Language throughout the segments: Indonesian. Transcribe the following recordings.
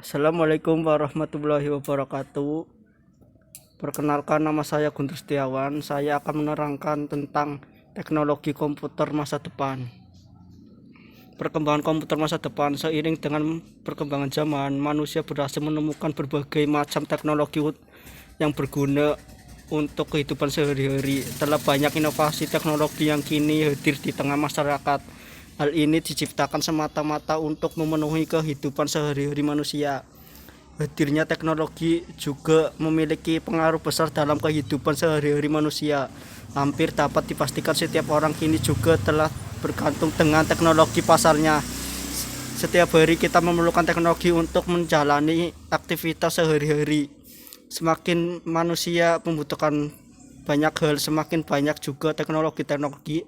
Assalamualaikum warahmatullahi wabarakatuh. Perkenalkan, nama saya Guntur Setiawan. Saya akan menerangkan tentang teknologi komputer masa depan. Perkembangan komputer masa depan. Seiring dengan perkembangan zaman, manusia berhasil menemukan berbagai macam teknologi yang berguna untuk kehidupan sehari-hari. Telah banyak inovasi teknologi yang kini hadir di tengah masyarakat. Hal ini diciptakan semata-mata untuk memenuhi kehidupan sehari-hari manusia. Hadirnya teknologi juga memiliki pengaruh besar dalam kehidupan sehari-hari manusia. Hampir dapat dipastikan setiap orang kini juga telah bergantung dengan teknologi pasarnya. Setiap hari kita memerlukan teknologi untuk menjalani aktivitas sehari-hari. Semakin manusia membutuhkan banyak hal, semakin banyak juga teknologi-teknologi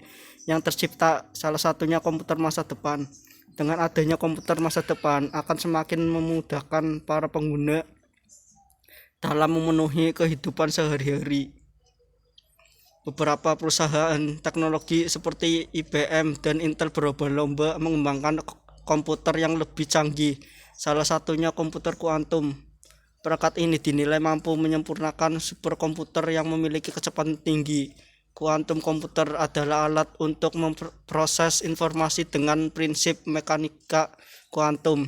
yang tercipta, salah satunya komputer masa depan. Dengan adanya komputer masa depan akan semakin memudahkan para pengguna dalam memenuhi kehidupan sehari-hari. Beberapa perusahaan teknologi seperti IBM dan Intel berlomba-lomba mengembangkan komputer yang lebih canggih. Salah satunya komputer kuantum. Perangkat ini dinilai mampu menyempurnakan superkomputer yang memiliki kecepatan tinggi. Kuantum komputer adalah alat untuk memproses informasi dengan prinsip mekanika kuantum,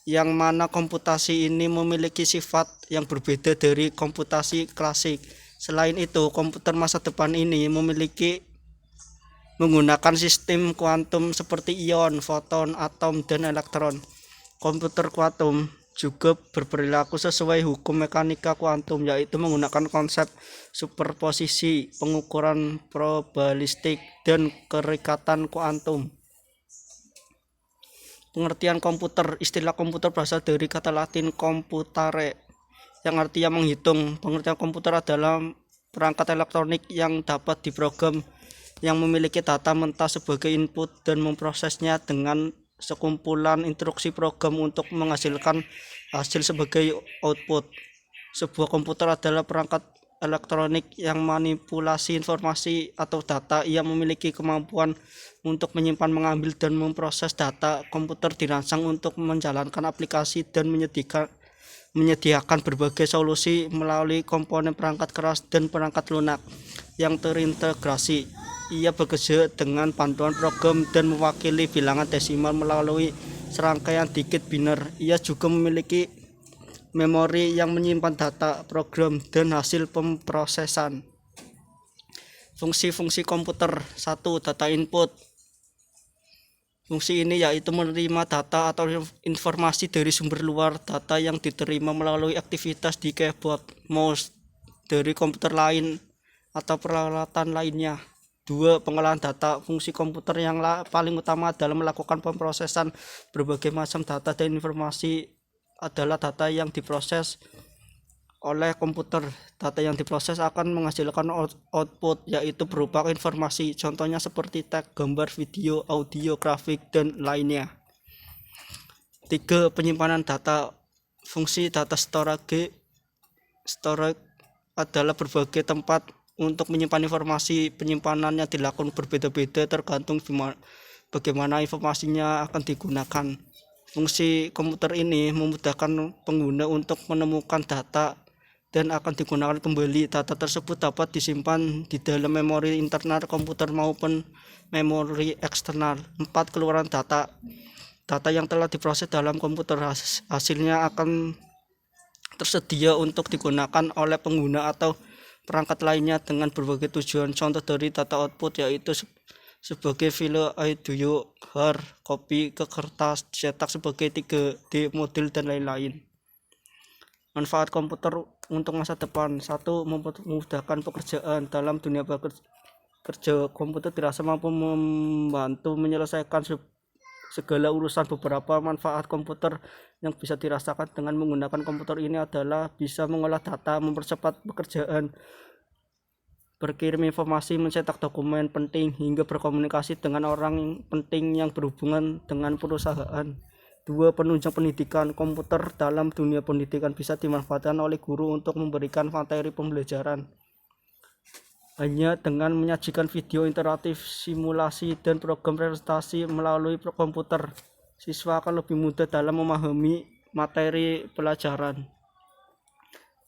yang mana komputasi ini memiliki sifat yang berbeda dari komputasi klasik. Selain itu, komputer masa depan ini menggunakan sistem kuantum seperti ion, foton, atom, dan elektron. Komputer kuantum juga berperilaku sesuai hukum mekanika kuantum, yaitu menggunakan konsep superposisi, pengukuran probabilistik, dan kerekatan kuantum. Pengertian komputer. Istilah komputer berasal dari kata Latin computare, yang artinya menghitung. Pengertian komputer adalah perangkat elektronik yang dapat diprogram, yang memiliki data mentah sebagai input dan memprosesnya dengan sekumpulan instruksi program untuk menghasilkan hasil sebagai output. Sebuah komputer adalah perangkat elektronik yang manipulasi informasi atau data. Ia memiliki kemampuan untuk menyimpan, mengambil, dan memproses data. Komputer dirancang untuk menjalankan aplikasi dan menyediakan berbagai solusi melalui komponen perangkat keras dan perangkat lunak yang terintegrasi. Ia bekerja dengan panduan program dan mewakili bilangan desimal melalui serangkaian digit biner. Ia juga memiliki memori yang menyimpan data, program, dan hasil pemrosesan. Fungsi-fungsi komputer. 1. Data input. Fungsi ini yaitu menerima data atau informasi dari sumber luar. Data yang diterima melalui aktivitas di keyboard, mouse, dari komputer lain atau peralatan lainnya. 2. Pengolahan data. Fungsi komputer yang paling utama adalah melakukan pemrosesan berbagai macam data dan informasi. Adalah data yang diproses oleh komputer. Data yang diproses akan menghasilkan output, yaitu berupa informasi, contohnya seperti teks, gambar, video, audio, grafik, dan lainnya. 3. Penyimpanan data. Fungsi data storage adalah berbagai tempat untuk menyimpan informasi. Penyimpanannya dilakukan berbeda-beda tergantung bagaimana informasinya akan digunakan. Fungsi komputer ini memudahkan pengguna untuk menemukan data dan akan digunakan kembali. Data tersebut dapat disimpan di dalam memori internal komputer maupun memori eksternal. 4. Keluaran data. Data yang telah diproses dalam komputer hasilnya akan tersedia untuk digunakan oleh pengguna atau perangkat lainnya dengan berbagai tujuan. Contoh dari data output yaitu sebagai file audio, hard copy ke kertas, cetak sebagai 3D model, dan lain-lain. Manfaat komputer untuk masa depan. 1. Memudahkan pekerjaan. Dalam dunia bekerja, komputer dirasa mampu membantu menyelesaikan segala urusan. Beberapa manfaat komputer yang bisa dirasakan dengan menggunakan komputer ini adalah bisa mengolah data, mempercepat pekerjaan, berkirim informasi, mencetak dokumen penting, hingga berkomunikasi dengan orang penting yang berhubungan dengan perusahaan. 2. Penunjang pendidikan. Komputer dalam dunia pendidikan bisa dimanfaatkan oleh guru untuk memberikan materi pembelajaran. Hanya dengan menyajikan video interaktif, simulasi, dan program presentasi melalui komputer, siswa akan lebih mudah dalam memahami materi pelajaran.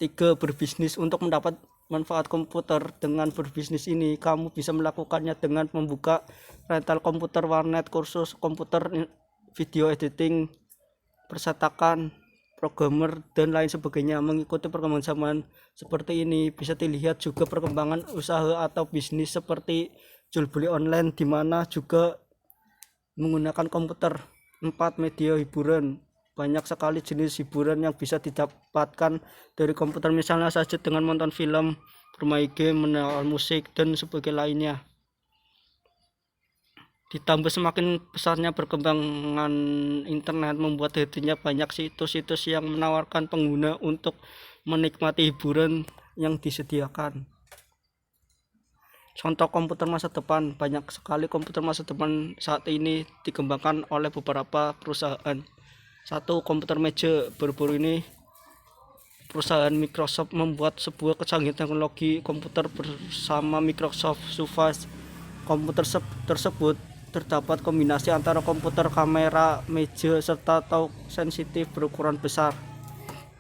3. Berbisnis. Untuk mendapat manfaat komputer dengan berbisnis ini, kamu bisa melakukannya dengan membuka rental komputer, warnet, kursus komputer, video editing, percetakan, programmer, dan lain sebagainya. Mengikuti perkembangan zaman seperti ini bisa dilihat juga perkembangan usaha atau bisnis seperti jual beli online, di mana juga menggunakan komputer. 4. Media hiburan. Banyak sekali jenis hiburan yang bisa didapatkan dari komputer, misalnya saja dengan menonton film, bermain game, mendengar musik, dan sebagainya lainnya. Ditambah semakin besarnya perkembangan internet membuat hadirnya banyak situs-situs yang menawarkan pengguna untuk menikmati hiburan yang disediakan. Contoh komputer masa depan. Banyak sekali komputer masa depan saat ini dikembangkan oleh beberapa perusahaan. 1. Komputer meja. Baru-baru ini perusahaan Microsoft membuat sebuah kecanggihan teknologi komputer bersama Microsoft Surface. Komputer tersebut terdapat kombinasi antara komputer, kamera, meja, serta touch sensitif berukuran besar.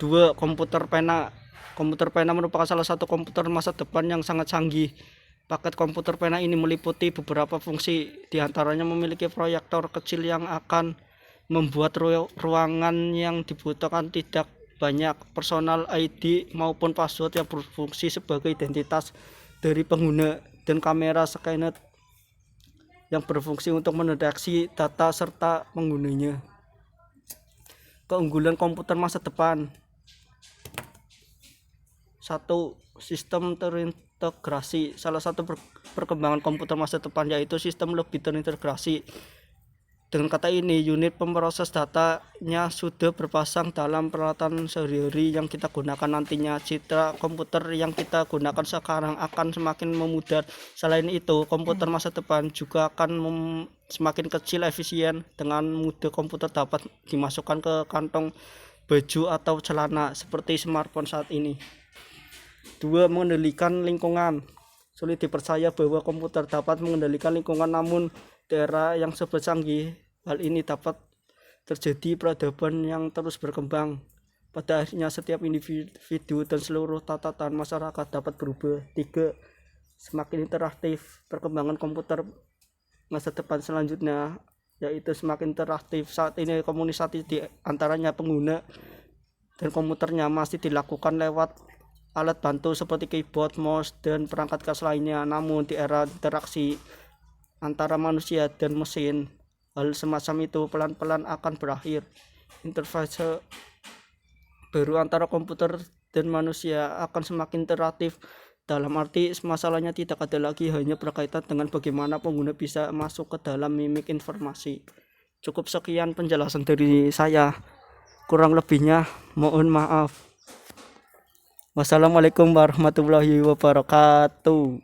2. Komputer pena. Komputer pena merupakan salah satu komputer masa depan yang sangat canggih. Paket komputer pena ini meliputi beberapa fungsi, diantaranya memiliki proyektor kecil yang akan membuat ruangan yang dibutuhkan tidak banyak, personal ID maupun password yang berfungsi sebagai identitas dari pengguna, dan kamera scanner yang berfungsi untuk mendeteksi data serta penggunanya. Keunggulan komputer masa depan. 1. Sistem terintegrasi. Salah satu perkembangan komputer masa depan yaitu sistem lebih terintegrasi. Dengan kata ini, unit pemroses datanya sudah berpasang dalam peralatan sehari-hari yang kita gunakan nantinya. Citra komputer yang kita gunakan sekarang akan semakin memudar. Selain itu, komputer masa depan juga akan semakin kecil, efisien. Dengan mudah komputer dapat dimasukkan ke kantong baju atau celana seperti smartphone saat ini. 2. Mengendalikan lingkungan. Sulit dipercaya bahwa komputer dapat mengendalikan lingkungan, namun di era yang serba canggih, hal ini dapat terjadi. Peradaban yang terus berkembang, pada akhirnya setiap individu dan seluruh tatanan masyarakat dapat berubah. 3. Semakin interaktif. Perkembangan komputer masa depan selanjutnya yaitu semakin interaktif. Saat ini komunikasi di antaranya pengguna dan komputernya masih dilakukan lewat alat bantu seperti keyboard, mouse, dan perangkat khas lainnya. Namun di era interaksi antara manusia dan mesin, hal semacam itu pelan-pelan akan berakhir. Interface baru antara komputer dan manusia akan semakin interaktif, dalam arti masalahnya tidak ada lagi hanya berkaitan dengan bagaimana pengguna bisa masuk ke dalam mimik informasi. Cukup sekian penjelasan dari saya, kurang lebihnya mohon maaf. Wassalamualaikum warahmatullahi wabarakatuh.